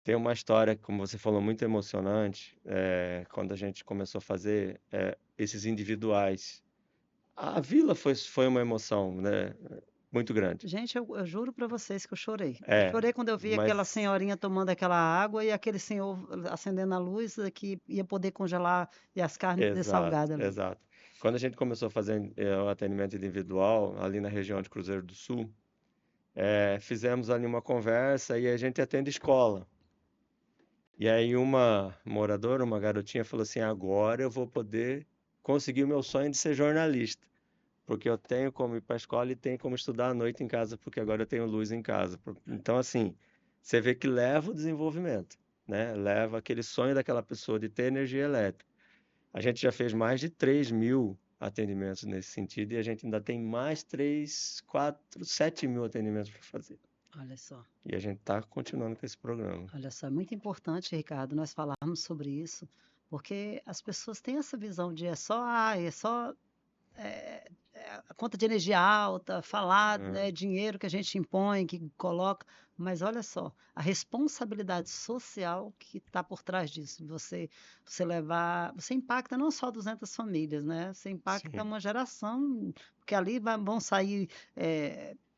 Tem uma história, como você falou, muito emocionante, quando a gente começou a fazer esses individuais. A vila foi uma emoção, né? Muito grande. Gente, eu juro para vocês que eu chorei. Eu É, chorei quando eu vi aquela mas senhorinha tomando aquela água e aquele senhor acendendo a luz que ia poder congelar e as carnes poder exato, salgada ali. exato. Quando a gente começou a fazer o atendimento individual ali na região de Cruzeiro do Sul, fizemos ali uma conversa e a gente atende escola. E aí uma moradora, uma garotinha falou assim: agora eu vou poder conseguir o meu sonho de ser jornalista. Porque eu tenho como ir para a escola e tenho como estudar à noite em casa, porque agora eu tenho luz em casa. Então, assim, você vê que leva o desenvolvimento, né? Leva aquele sonho daquela pessoa de ter energia elétrica. A gente já fez mais de 3.000 atendimentos nesse sentido e a gente ainda tem mais 3, 4, 7.000 atendimentos para fazer. Olha só, E a gente está continuando com esse programa. olha só, é muito importante, Ricardo, nós falarmos sobre isso, porque as pessoas têm essa visão de é só a conta de energia alta, falar, É, dinheiro que a gente impõe, que coloca, mas olha só, a responsabilidade social que está por trás disso, você levar, você impacta não só 200 famílias, né? Você impacta sim, uma geração, porque ali vão sair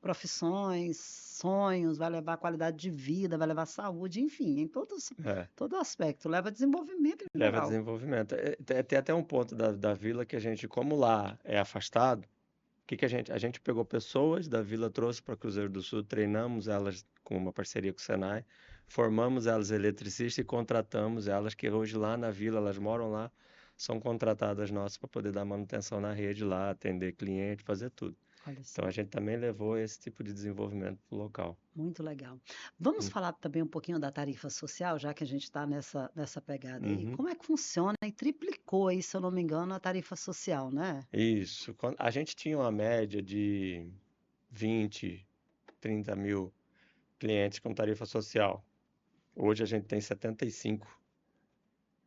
profissões, sonhos, vai levar qualidade de vida, vai levar saúde, enfim, em é. todo aspecto, leva desenvolvimento em Leva a geral. desenvolvimento. Tem até um ponto da vila que a gente, como lá é afastado, o que que a gente pegou pessoas da vila, trouxe para Cruzeiro do Sul, treinamos elas com uma parceria com o Senai, formamos elas eletricistas e contratamos elas, que hoje lá na vila, elas moram lá, são contratadas nossas para poder dar manutenção na rede lá, atender cliente, fazer tudo. Olha Então só. a gente também levou esse tipo de desenvolvimento para o local. Muito legal. Vamos Hum, falar também um pouquinho da tarifa social, já que a gente está nessa pegada aí. uhum. Como é que funciona? E triplicou aí, se eu não me engano, a tarifa social, né? Isso. A gente tinha uma média de 20, 30 mil clientes com tarifa social. Hoje a gente tem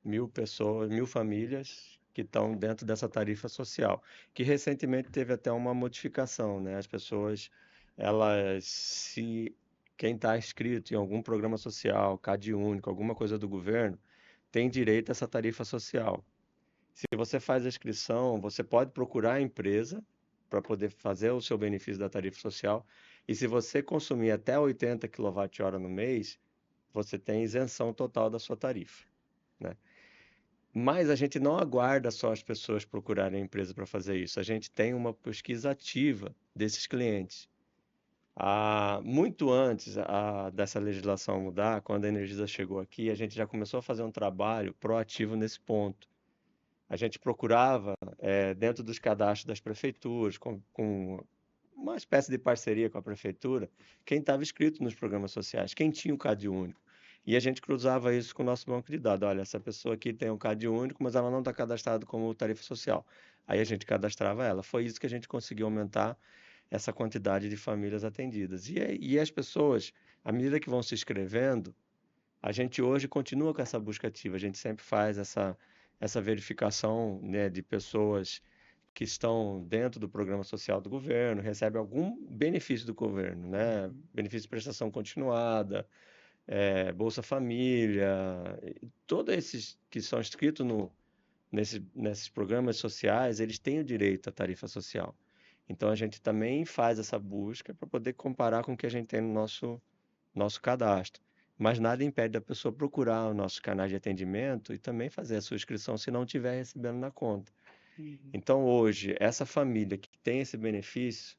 75.000 pessoas, 1.000 famílias que estão dentro dessa tarifa social, que recentemente teve até uma modificação, né? As pessoas, elas, se quem está inscrito em algum programa social, CadÚnico, alguma coisa do governo, tem direito a essa tarifa social. Se você faz a inscrição, você pode procurar a empresa para poder fazer o seu benefício da tarifa social. E se você consumir até 80 kWh no mês, você tem isenção total da sua tarifa, né? Mas a gente não aguarda só as pessoas procurarem a empresa para fazer isso. A gente tem uma pesquisa ativa desses clientes. Muito antes dessa legislação mudar, quando a Energisa chegou aqui, a gente já começou a fazer um trabalho proativo nesse ponto. A gente procurava, dentro dos cadastros das prefeituras, com uma espécie de parceria com a prefeitura, quem estava inscrito nos programas sociais, quem tinha o CAD único. E a gente cruzava isso com o nosso banco de dados. Olha, essa pessoa aqui tem um CAD único, mas ela não está cadastrada como tarifa social. Aí a gente cadastrava ela. Foi isso que a gente conseguiu aumentar essa quantidade de famílias atendidas. E as pessoas, à medida que vão se inscrevendo, a gente hoje continua com essa busca ativa. A gente sempre faz essa verificação, né, de pessoas que estão dentro do programa social do governo, recebem algum benefício do governo, né? Benefício de prestação continuada, Bolsa Família, todos esses que são inscritos nesses programas sociais, eles têm o direito à tarifa social. Então a gente também faz essa busca para poder comparar com o que a gente tem no nosso cadastro. Mas nada impede da pessoa procurar o nosso canal de atendimento e também fazer a sua inscrição se não estiver recebendo na conta. Então hoje, essa família que tem esse benefício,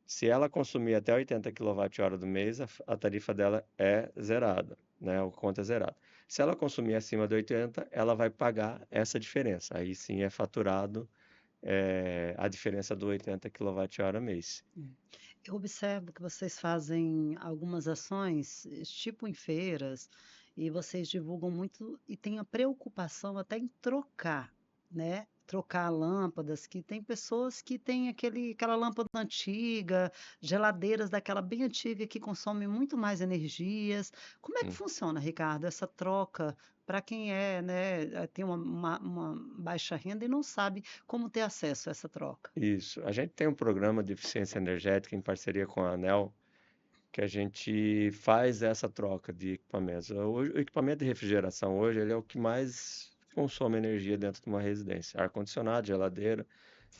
se ela consumir até 80 kWh do mês, a tarifa dela é zerada, né? A conta é zerada. Se ela consumir acima de 80, ela vai pagar essa diferença. Aí sim é faturado a diferença do 80 kWh mês. Eu observo que vocês fazem algumas ações, tipo em feiras, e vocês divulgam muito e têm a preocupação até em trocar, né? Trocar lâmpadas, que tem pessoas que têm aquela lâmpada antiga, geladeiras daquela bem antiga que consomem muito mais energias. Como é que Hum. funciona, Ricardo, essa troca para quem né, tem uma baixa renda e não sabe como ter acesso a essa troca? Isso. A gente tem um programa de eficiência energética em parceria com a ANEEL, que a gente faz essa troca de equipamentos. O equipamento de refrigeração hoje, ele é o que mais consome energia dentro de uma residência. Ar-condicionado, geladeira,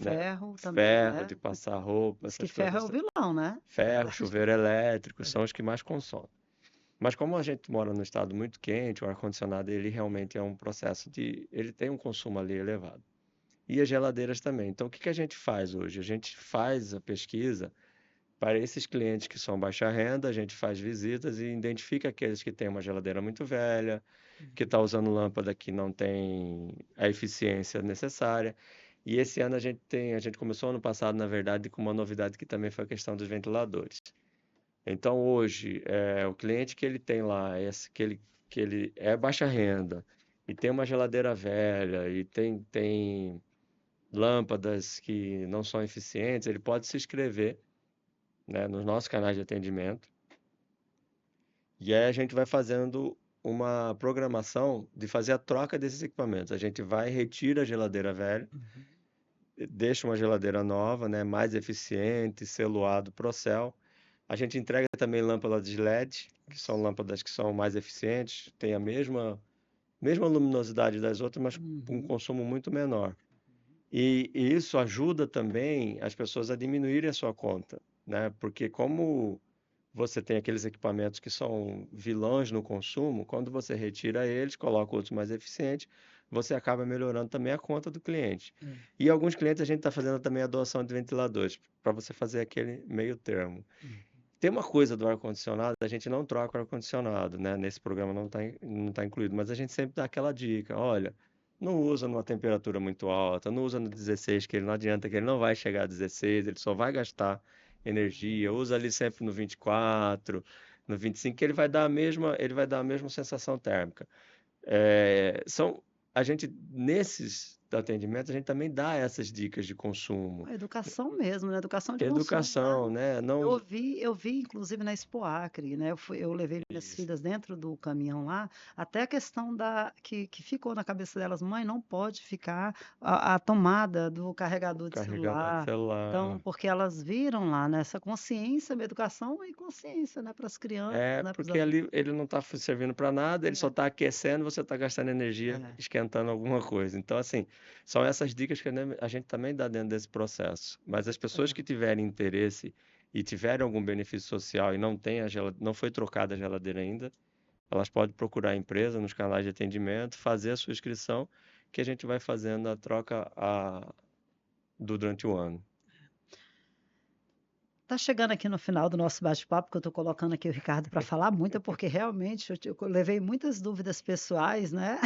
né? Ferro também, Ferro né? de passar roupa, Diz que essas ferro é coisas. o vilão, né? Ferro, chuveiro elétrico, são os que mais consomem. Mas como a gente mora num estado muito quente, o ar-condicionado, ele realmente é um processo ele tem um consumo ali elevado. E as geladeiras também. Então, o que a gente faz hoje? A gente faz a pesquisa para esses clientes que são baixa renda, a gente faz visitas e identifica aqueles que têm uma geladeira muito velha, que está usando lâmpada que não tem a eficiência necessária. E esse ano a gente começou ano passado, na verdade, com uma novidade que também foi a questão dos ventiladores. Então hoje, o cliente que ele tem lá, que ele é baixa renda e tem uma geladeira velha e tem lâmpadas que não são eficientes, ele pode se inscrever, né, nos nossos canais de atendimento. E aí a gente vai fazendo uma programação de fazer a troca desses equipamentos. A gente vai, retira a geladeira velha, deixa uma geladeira nova, né, mais eficiente, celuado Procel. A gente entrega também lâmpadas de LED, que são lâmpadas que são mais eficientes, têm a mesma luminosidade das outras, mas com um consumo muito menor. E isso ajuda também as pessoas a diminuírem a sua conta, né? Porque como você tem aqueles equipamentos que são vilões no consumo, quando você retira eles, coloca outros mais eficientes, você acaba melhorando também a conta do cliente. E alguns clientes a gente está fazendo também a doação de ventiladores, para você fazer aquele meio termo. Tem uma coisa do ar-condicionado, a gente não troca o ar-condicionado, né? Nesse programa não tá incluído, mas a gente sempre dá aquela dica, olha, não usa numa temperatura muito alta, não usa no 16, que ele não adianta, que ele não vai chegar a 16, ele só vai gastar energia, usa ali sempre no 24, no 25, que ele vai dar a mesma sensação térmica. A gente, nesses atendimentos, a gente também dá essas dicas de consumo. A educação mesmo, né? Educação de consumo, Educação, né? né? Eu Não, ouvi, eu vi, inclusive, na Expo Acre, né? Eu levei minhas isso. filhas dentro do caminhão lá, até a questão que ficou na cabeça delas, mãe, não pode ficar a tomada do carregador de Carregador de celular. Então, celular. porque elas viram lá, né, essa consciência, educação e consciência, né, para as crianças, né, para os Porque adultos. ali ele não está servindo para nada, ele só está aquecendo, você está gastando energia É. esquentando alguma coisa. Então, assim, São essas dicas que a gente também dá dentro desse processo. Mas as pessoas que Legal. tiverem interesse e tiverem algum benefício social e não foi trocada a geladeira ainda, elas podem procurar a empresa nos canais de atendimento, fazer a sua inscrição, que a gente vai fazendo a troca durante o ano. Tá chegando aqui no final do nosso bate-papo, que eu estou colocando aqui o Ricardo para falar muito, porque realmente eu levei muitas dúvidas pessoais, né?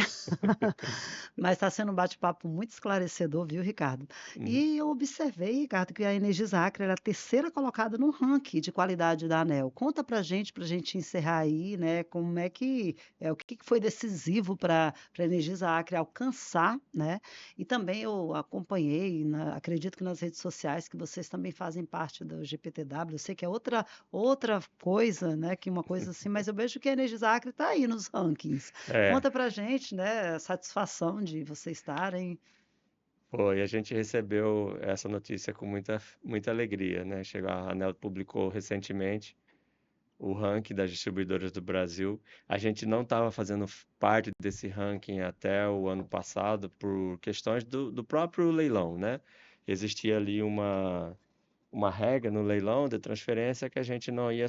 Mas está sendo um bate-papo muito esclarecedor, viu, Ricardo? Uhum. E eu observei, Ricardo, que a Energisa Acre era a terceira colocada no ranking de qualidade da ANEEL. Conta para gente encerrar aí, né? Como é que o que que foi decisivo para a Energisa Acre alcançar, né? E também eu acompanhei, acredito que nas redes sociais, que vocês também fazem parte do GPTW. Eu sei que é outra coisa, né? Que uma coisa assim, mas eu vejo que a Energisa Acre está aí nos rankings. É, Conta pra gente, né, a satisfação de vocês estarem. foi, a gente recebeu essa notícia com muita alegria, né? A ANEEL publicou recentemente o ranking das distribuidoras do Brasil. A gente não estava fazendo parte desse ranking até o ano passado por questões do próprio leilão, né? Existia ali uma regra no leilão de transferência que a gente não ia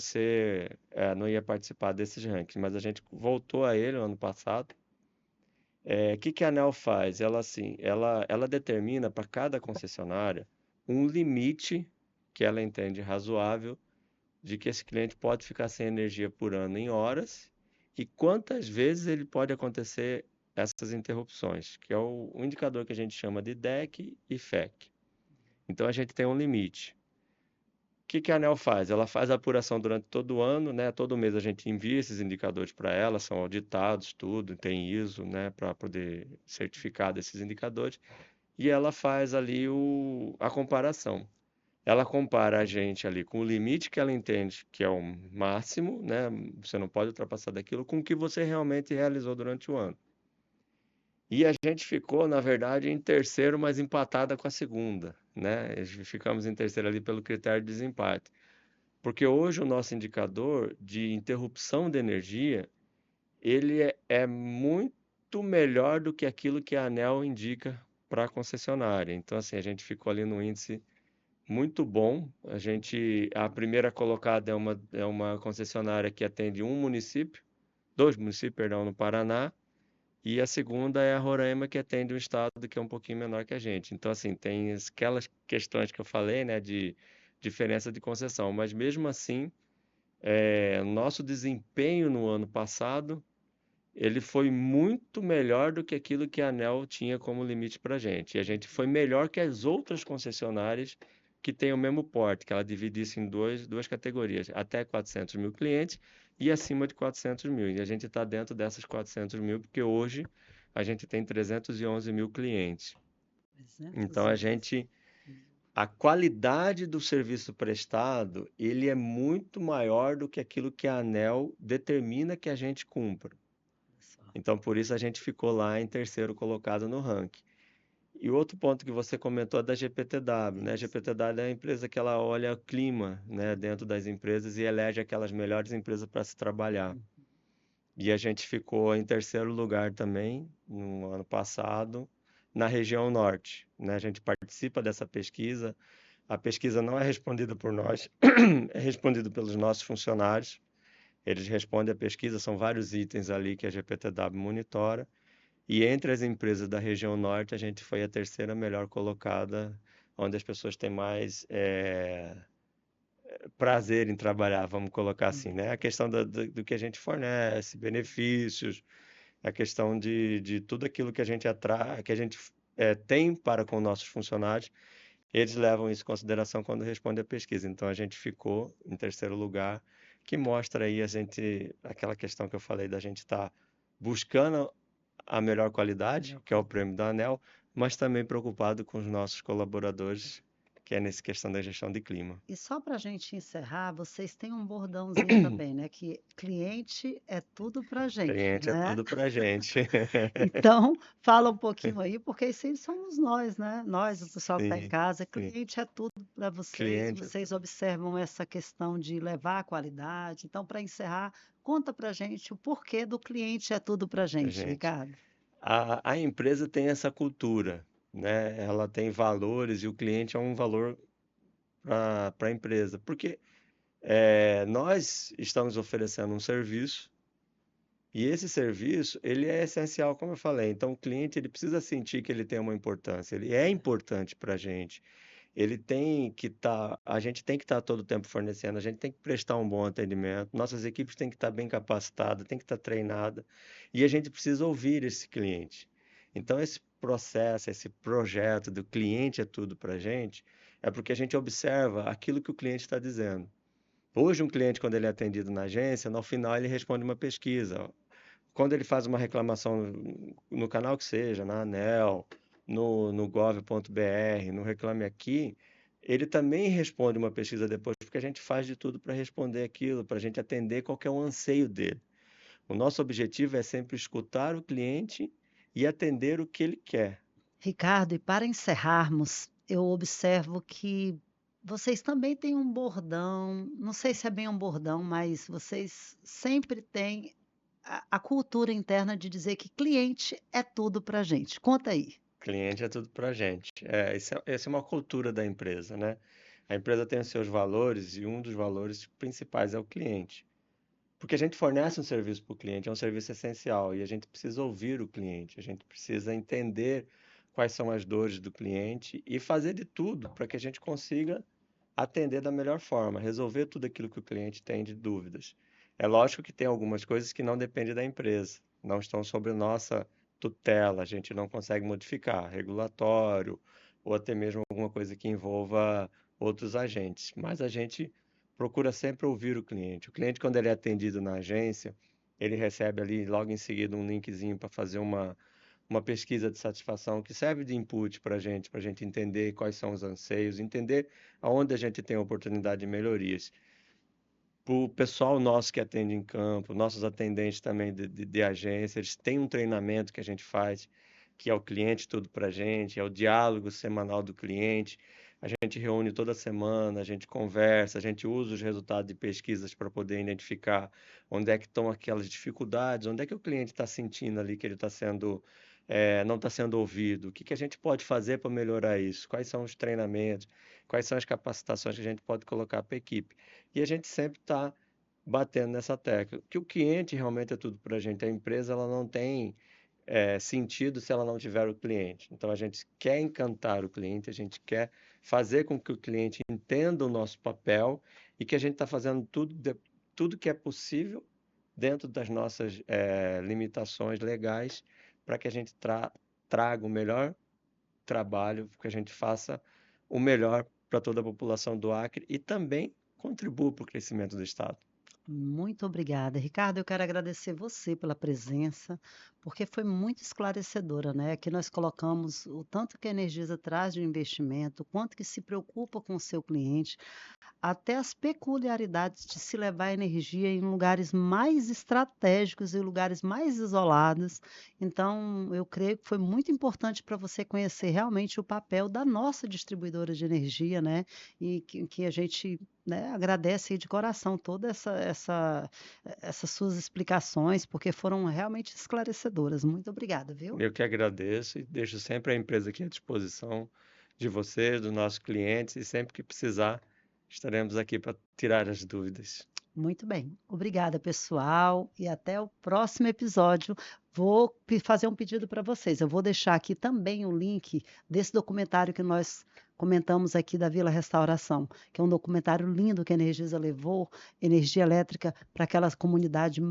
participar desses rankings, mas a gente voltou a ele no ano passado. Que a ANEEL faz? Ela determina para cada concessionária um limite que ela entende razoável de que esse cliente pode ficar sem energia por ano em horas e quantas vezes ele pode acontecer essas interrupções, que é o indicador que a gente chama de DEC e FEC. Então a gente tem um limite. Que a ANEEL faz? Ela faz a apuração durante todo o ano, né? Todo mês a gente envia esses indicadores para ela, são auditados, tudo, tem ISO, né? Para poder certificar desses indicadores. E ela faz ali a comparação. Ela compara a gente ali com o limite que ela entende que é o máximo, né? Você não pode ultrapassar daquilo, com o que você realmente realizou durante o ano. E a gente ficou, na verdade, em terceiro, mas empatada com a segunda, né? Ficamos em terceiro ali pelo critério de desempate. Porque hoje o nosso indicador de interrupção de energia, ele é muito melhor do que aquilo que a ANEEL indica para a concessionária. Então, assim, a gente ficou ali no índice muito bom. A primeira colocada é uma concessionária que atende dois municípios, perdão, no Paraná, e a segunda é a Roraima, que atende um estado que é um pouquinho menor que a gente. Então, assim, tem aquelas questões que eu falei, né, de diferença de concessão, mas mesmo assim, nosso desempenho no ano passado, ele foi muito melhor do que aquilo que a ANEEL tinha como limite para a gente. E a gente foi melhor que as outras concessionárias que têm o mesmo porte, que ela divide isso em duas categorias, até 400 mil clientes e acima de 400 mil. E a gente está dentro dessas 400 mil, porque hoje a gente tem 311 mil clientes. Então, 311. a qualidade do serviço prestado, ele é muito maior do que aquilo que a ANEEL determina que a gente cumpra. Só. Então, por isso a gente ficou lá em terceiro colocado no ranking. E o outro ponto que você comentou é da GPTW, né? A Isso. GPTW é a empresa que ela olha o clima, né, dentro das empresas e elege aquelas melhores empresas para se trabalhar. E a gente ficou em terceiro lugar também no ano passado, na região norte, né? A gente participa dessa pesquisa. A pesquisa não é respondida por nós, é respondida pelos nossos funcionários. Eles respondem a pesquisa, são vários itens ali que a GPTW monitora. E entre as empresas da região norte, a gente foi a terceira melhor colocada, onde as pessoas têm mais prazer em trabalhar, vamos colocar assim, né? A questão do que a gente fornece, benefícios, a questão de tudo aquilo que a gente tem para com nossos funcionários, eles levam isso em consideração quando respondem a pesquisa. Então a gente ficou em terceiro lugar, que mostra aí aquela questão que eu falei da gente estar buscando a melhor qualidade, Melhor que é o coisa. prêmio da ANEEL, mas também preocupado com os nossos colaboradores, que é nessa questão da gestão de clima. E só para a gente encerrar, vocês têm um bordãozinho também, né? Que cliente é tudo para gente, Cliente é né? tudo pra gente. Então, fala um pouquinho aí, porque isso aí somos nós, né? Nós, o pessoal que está em Sim, casa, sim. cliente é tudo para Cliente é vocês observam essa questão de levar a qualidade. Então, para encerrar, conta para gente o porquê do cliente é tudo para pra gente, gente. Ricardo. A empresa tem essa cultura, né? Ela tem valores e o cliente é um valor para a empresa. Porque nós estamos oferecendo um serviço e esse serviço, ele é essencial, como eu falei. Então, o cliente, ele precisa sentir que ele tem uma importância. Ele é importante para a gente. A gente tem que estar todo o tempo fornecendo, a gente tem que prestar um bom atendimento, nossas equipes têm que estar bem capacitadas, têm que estar treinadas, e a gente precisa ouvir esse cliente. Então, esse processo, esse projeto do cliente é tudo para a gente, é porque a gente observa aquilo que o cliente está dizendo. Hoje, um cliente, quando ele é atendido na agência, no final ele responde uma pesquisa. Quando ele faz uma reclamação no canal que seja, na ANEEL, no gov.br, no Reclame Aqui, ele também responde uma pesquisa depois, porque a gente faz de tudo para responder aquilo, para a gente atender qual que é o anseio dele. O nosso objetivo é sempre escutar o cliente e atender o que ele quer. Ricardo, e para encerrarmos, eu observo que vocês também têm um bordão, não sei se é bem um bordão, mas vocês sempre têm a cultura interna de dizer que cliente é tudo para gente. Conta aí. Cliente é tudo para a gente. Essa é uma cultura da empresa, né? A empresa tem os seus valores e um dos valores principais é o cliente. Porque a gente fornece um serviço para o cliente, é um serviço essencial e a gente precisa ouvir o cliente, a gente precisa entender quais são as dores do cliente e fazer de tudo para que a gente consiga atender da melhor forma, resolver tudo aquilo que o cliente tem de dúvidas. É lógico que tem algumas coisas que não dependem da empresa, não estão sob nossa tutela, a gente não consegue modificar, regulatório ou até mesmo alguma coisa que envolva outros agentes, mas a gente procura sempre ouvir o cliente. O cliente, quando ele é atendido na agência, ele recebe ali logo em seguida um linkzinho para fazer uma pesquisa de satisfação que serve de input para a gente entender quais são os anseios, entender aonde a gente tem oportunidade de melhorias. O pessoal nosso que atende em campo, nossos atendentes também de agência, eles têm um treinamento que a gente faz, que é o cliente tudo para a gente, é o diálogo semanal do cliente. A gente reúne toda semana, a gente conversa, a gente usa os resultados de pesquisas para poder identificar onde é que estão aquelas dificuldades, onde é que o cliente está sentindo ali que ele está sendo, não está sendo ouvido, o que que a gente pode fazer para melhorar isso, quais são os treinamentos, quais são as capacitações que a gente pode colocar para a equipe. E a gente sempre está batendo nessa tecla, que o cliente realmente é tudo para a gente. A empresa ela não tem sentido se ela não tiver o cliente. Então a gente quer encantar o cliente, a gente quer fazer com que o cliente entenda o nosso papel e que a gente está fazendo tudo que é possível dentro das nossas limitações legais para que a gente traga o melhor trabalho, que a gente faça o melhor para toda a população do Acre e também contribua para o crescimento do Estado. Muito obrigada. Ricardo, eu quero agradecer você pela presença, porque foi muito esclarecedora, né? Aqui nós colocamos o tanto que a Energisa traz de investimento, o quanto que se preocupa com o seu cliente, até as peculiaridades de se levar energia em lugares mais estratégicos e lugares mais isolados. Então, eu creio que foi muito importante para você conhecer realmente o papel da nossa distribuidora de energia, né? E que a gente, né, agradece aí de coração toda essas suas explicações, porque foram realmente esclarecedoras. Muito obrigada, viu? Eu que agradeço e deixo sempre a empresa aqui à disposição de vocês, dos nossos clientes, e sempre que precisar, estaremos aqui para tirar as dúvidas. Muito bem. Obrigada, pessoal, e até o próximo episódio. Vou fazer um pedido para vocês. Eu vou deixar aqui também o link desse documentário que nós comentamos aqui da Vila Restauração, que é um documentário lindo que a Energisa levou, energia elétrica, para aquela comunidade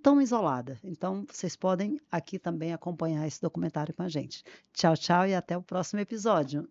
tão isolada. Então, vocês podem aqui também acompanhar esse documentário com a gente. Tchau, tchau e até o próximo episódio.